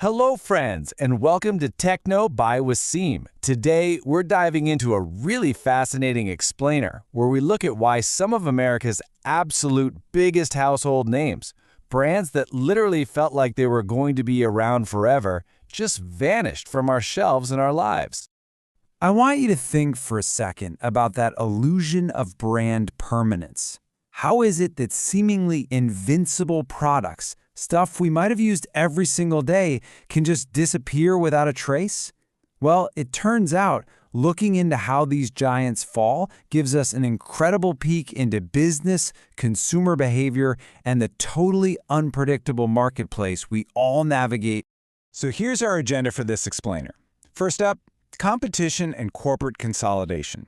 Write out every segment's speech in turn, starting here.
Hello, friends, and welcome to Techno by Wasim. Today, we're diving into a really fascinating explainer where we look at why some of America's absolute biggest household names, brands that literally felt like they were going to be around forever, just vanished from our shelves in our lives. I want you to think for a second about that illusion of brand permanence. How is it that seemingly invincible products, stuff we might have used every single day, can just disappear without a trace? Well, it turns out looking into how these giants fall gives us an incredible peek into business, consumer behavior, and the totally unpredictable marketplace we all navigate. So here's our agenda for this explainer. First up, competition and corporate consolidation.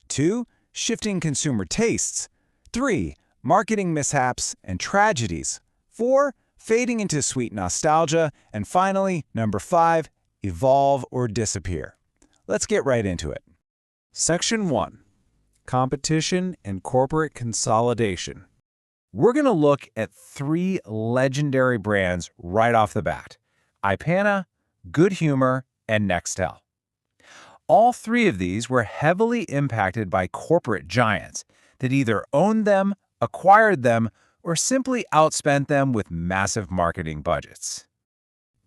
2, shifting consumer tastes. 3, marketing mishaps and tragedies. 4, fading into sweet nostalgia. And finally, number 5, evolve or disappear. Let's get right into it. Section 1. Competition and corporate consolidation. We're going to look at 3 legendary brands right off the bat: Ipana, Good Humor, and Nextel. All 3 of these were heavily impacted by corporate giants that either owned them, acquired them, or simply outspent them with massive marketing budgets.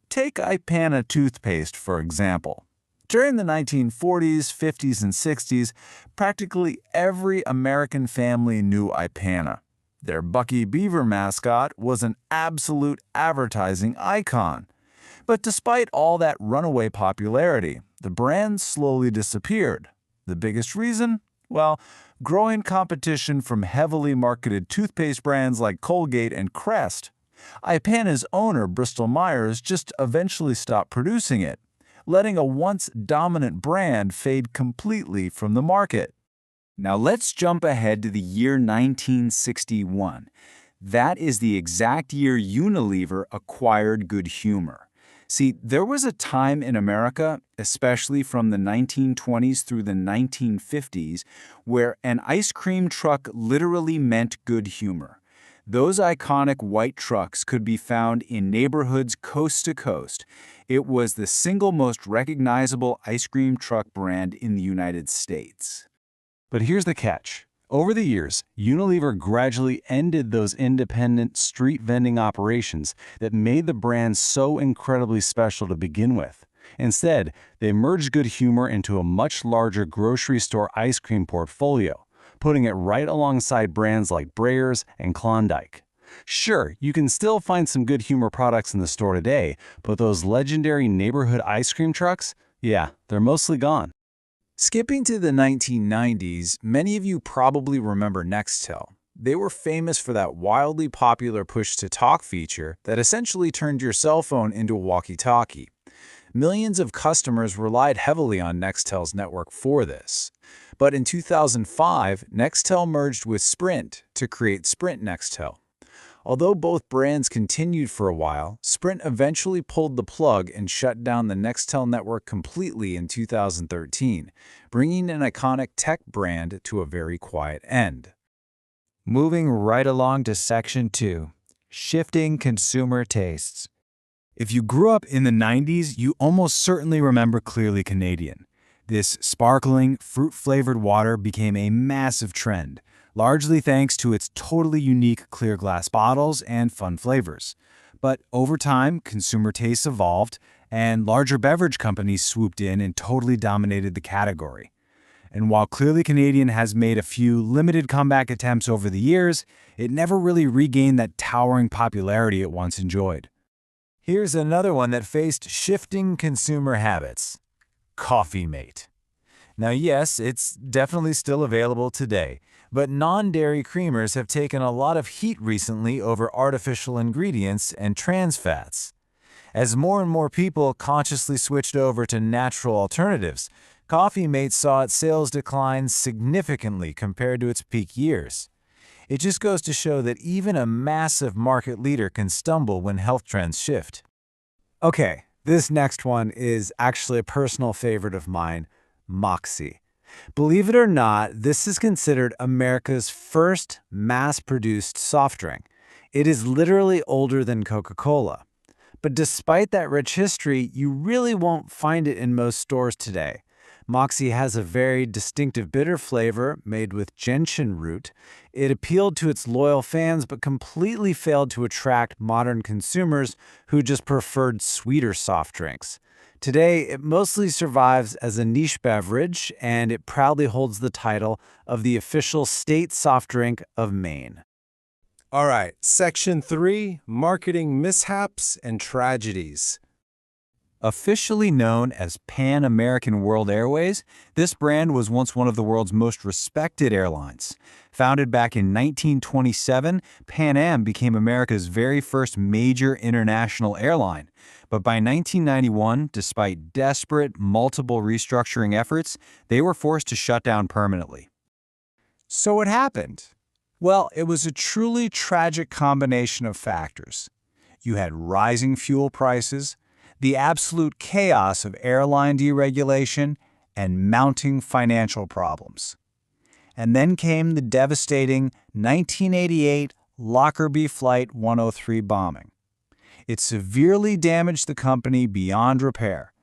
Take Ipana Toothpaste, for example. During the 1940s, 50s, and 60s, practically every American family knew Ipana. Their Bucky Beaver mascot was an absolute advertising icon. But despite all that runaway popularity, the brand slowly disappeared. The biggest reason? Well, growing competition from heavily marketed toothpaste brands like Colgate and Crest. Ipana's owner, Bristol-Myers, just eventually stopped producing it, letting a once dominant brand fade completely from the market. Now let's jump ahead to the year 1961. That is the exact year Unilever acquired Good Humor. See, there was a time in America, especially from the 1920s through the 1950s, where an ice cream truck literally meant good humor. Those iconic white trucks could be found in neighborhoods coast to coast. It was the single most recognizable ice cream truck brand in the United States. But here's the catch. Over the years, Unilever gradually ended those independent street vending operations that made the brand so incredibly special to begin with. Instead, they merged Good Humor into a much larger grocery store ice cream portfolio, putting it right alongside brands like Breyers and Klondike. Sure, you can still find some Good Humor products in the store today, but those legendary neighborhood ice cream trucks, yeah, they're mostly gone. Skipping to the 1990s, many of you probably remember Nextel. They were famous for that wildly popular push-to-talk feature that essentially turned your cell phone into a walkie-talkie. Millions of customers relied heavily on Nextel's network for this. But in 2005, Nextel merged with Sprint to create Sprint Nextel. Although both brands continued for a while, Sprint eventually pulled the plug and shut down the Nextel network completely in 2013, bringing an iconic tech brand to a very quiet end. Moving right along to Section 2, shifting consumer tastes. If you grew up in the 90s, you almost certainly remember Clearly Canadian. This sparkling, fruit-flavored water became a massive trend, largely thanks to its totally unique clear glass bottles and fun flavors. But over time, consumer tastes evolved, and larger beverage companies swooped in and totally dominated the category. And while Clearly Canadian has made a few limited comeback attempts over the years, it never really regained that towering popularity it once enjoyed. Here's another one that faced shifting consumer habits: Coffee Mate. Now yes, it's definitely still available today, but non-dairy creamers have taken a lot of heat recently over artificial ingredients and trans fats. As more and more people consciously switched over to natural alternatives, Coffee Mate saw its sales decline significantly compared to its peak years. It just goes to show that even a massive market leader can stumble when health trends shift. Okay, this next one is actually a personal favorite of mine: Moxie. Believe it or not, this is considered America's first mass-produced soft drink. It is literally older than Coca-Cola. But despite that rich history, you really won't find it in most stores today. Moxie has a very distinctive bitter flavor made with gentian root. It appealed to its loyal fans but completely failed to attract modern consumers who just preferred sweeter soft drinks. Today, it mostly survives as a niche beverage, and it proudly holds the title of the official state soft drink of Maine. All right, Section 3, Marketing Mishaps and Tragedies. Officially known as Pan American World Airways, this brand was once one of the world's most respected airlines. Founded back in 1927, Pan Am became America's very first major international airline. But by 1991, despite desperate, multiple restructuring efforts, they were forced to shut down permanently. So what happened? Well, it was a truly tragic combination of factors. You had rising fuel prices, the absolute chaos of airline deregulation, and mounting financial problems. And then came the devastating 1988 Lockerbie Flight 103 bombing. It severely damaged the company beyond repair,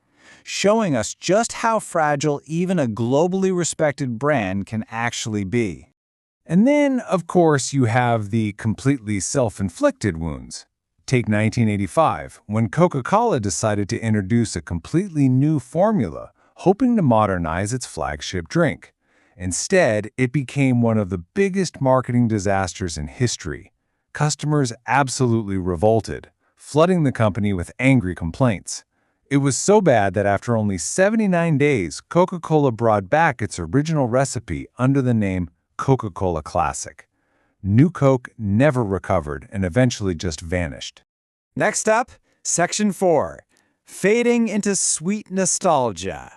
showing us just how fragile even a globally respected brand can actually be. And then, of course, you have the completely self-inflicted wounds. Take 1985, when Coca-Cola decided to introduce a completely new formula, hoping to modernize its flagship drink. Instead, it became one of the biggest marketing disasters in history. Customers absolutely revolted, flooding the company with angry complaints. It was so bad that after only 79 days, Coca-Cola brought back its original recipe under the name Coca-Cola Classic. New Coke never recovered and eventually just vanished. Next up, Section 4, Fading into Sweet Nostalgia.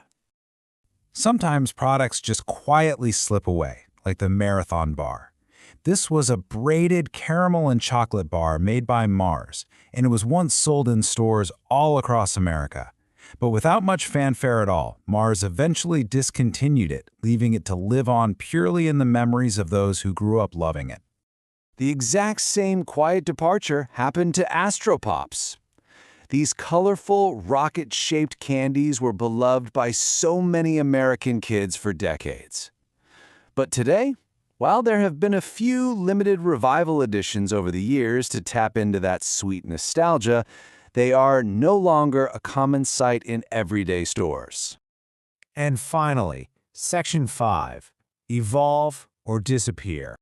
Sometimes products just quietly slip away, like the Marathon bar. This was a braided caramel and chocolate bar made by Mars, and it was once sold in stores all across America. But without much fanfare at all, Mars eventually discontinued it, leaving it to live on purely in the memories of those who grew up loving it. The exact same quiet departure happened to Astro Pops. These colorful, rocket-shaped candies were beloved by so many American kids for decades. But today, while there have been a few limited revival editions over the years to tap into that sweet nostalgia, they are no longer a common sight in everyday stores. And finally, Section 5, Evolve or Disappear.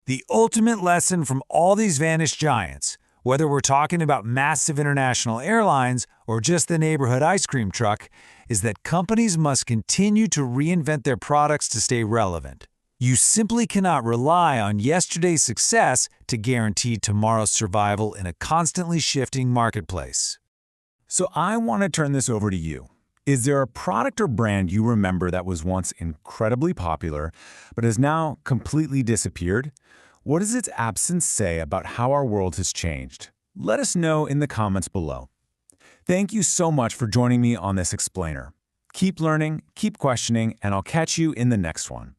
The ultimate lesson from all these vanished giants, whether we're talking about massive international airlines or just the neighborhood ice cream truck, is that companies must continue to reinvent their products to stay relevant. You simply cannot rely on yesterday's success to guarantee tomorrow's survival in a constantly shifting marketplace. So I want to turn this over to you. Is there a product or brand you remember that was once incredibly popular, but has now completely disappeared? What does its absence say about how our world has changed? Let us know in the comments below. Thank you so much for joining me on this explainer. Keep learning, keep questioning, and I'll catch you in the next one.